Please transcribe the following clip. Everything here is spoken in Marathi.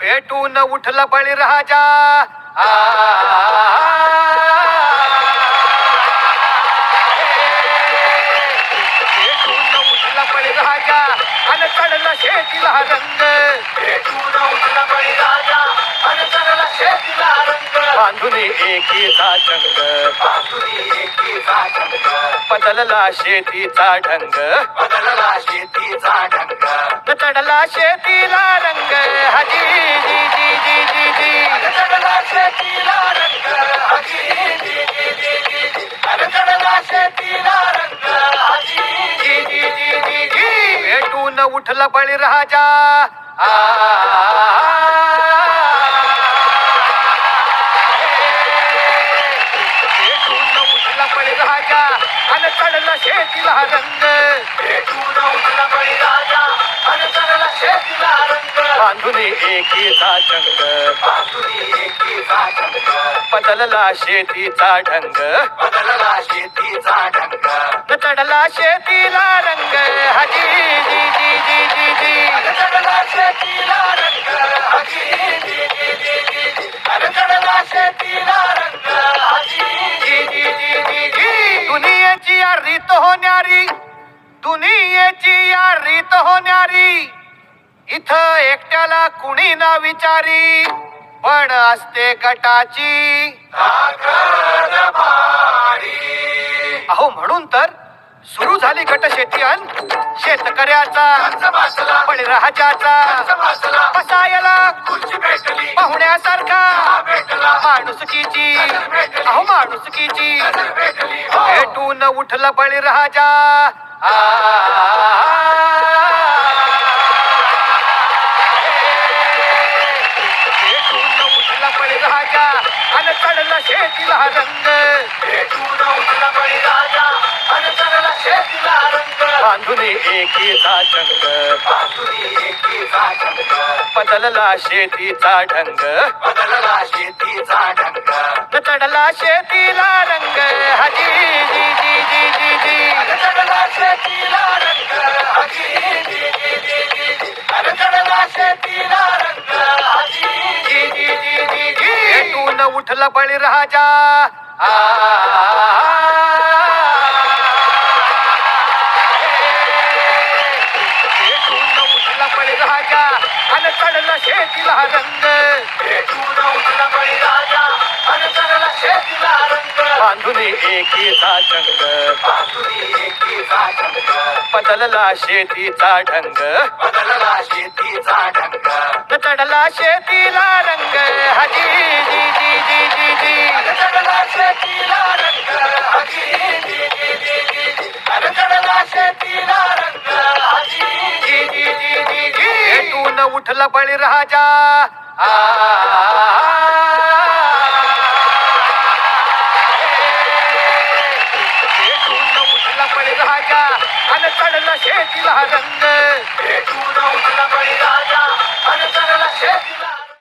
पेटून उठला बळीराजा पेटून उठला बळीराजा आणि चढला शेतीला रंग पेटून उठला बळीराजा आणि चढला शेतीला रंग बांधून एकीचा चंग बांधुनी एकीचा चंग बदलला शेतीचा ढंग बदलला शेतीचा ढंग चढला शेतीला रंग हजी जी जी जी जी जी चढला शेतीला रंग हजी जी जी जी जी चढला शेतीला रंग हजी जी जी जी जी जी पेटून उठला बळीराजा पेटून उठला बळीराजा आणि चढला शेतीला रंग पेटून उठला बळीराजा आणि चढला शेतीला रंग बांधून एकीचा चंग बांधुनी एकीचा चंग बदलला शेतीचा ढंग बदलला शेतीचा ढंग चढला शेतीला रंग हजी जी जी जी जी जी चढला शेतीला रंग हजी जी जी जी जी चढला शेतीला रंग हजी जी जी जी जी जी दुनियेची या रीत होणारी दुनियेची या रीत होणारी इथं एकट्याला कुणी ना विचारी पण असते गटाची ताकद भारी अहो म्हणून तर सुरू झाली गट शेती अन शेतकऱ्याचा बसला बळीराजाचा बसला बसायला खुर्ची भेटली पाहुण्यासारखा भेटला माणुसकीची अहो माणुसकीची भेटली भेटून उठला बळीराजा भेटून उठला बळीराजा आणि चढला शेतीला रंग पेटून उठला बळीराजा आणि चढला शेतीला रंग बांधून एकीचा चंग बांधुनी एकीचा चंग बदलला शेतीचा ढंग बदलला शेतीचा ढंग चढला शेतीला रंग हजी जी जी जी जी जी चढला शेतीला रंग हजी जी जी जी जी चढला शेतीला रंग हजी जी जी जी जी जी पेटून उठला बळीराजा पेटून उठला बळीराजा आणि चढला शेतीला रंग पेटून उठला बळीराजा आणि चढला शेतीला रंग बांधून एकीचा चंग बांधुनी एकीचा चंग बदलला शेतीचा ढंग बदलला शेतीचा ढंग चढला शेतीला रंग हजी जी जी जी जी जी चढला शेतीला रंग हजी जी जी जी जी चढला शेतीला रंग हजी जी जी जी जी जी पेटून उठला बळीराजा पेटून उठला बळीराजा आणि चढला शेतीला रंग पेटून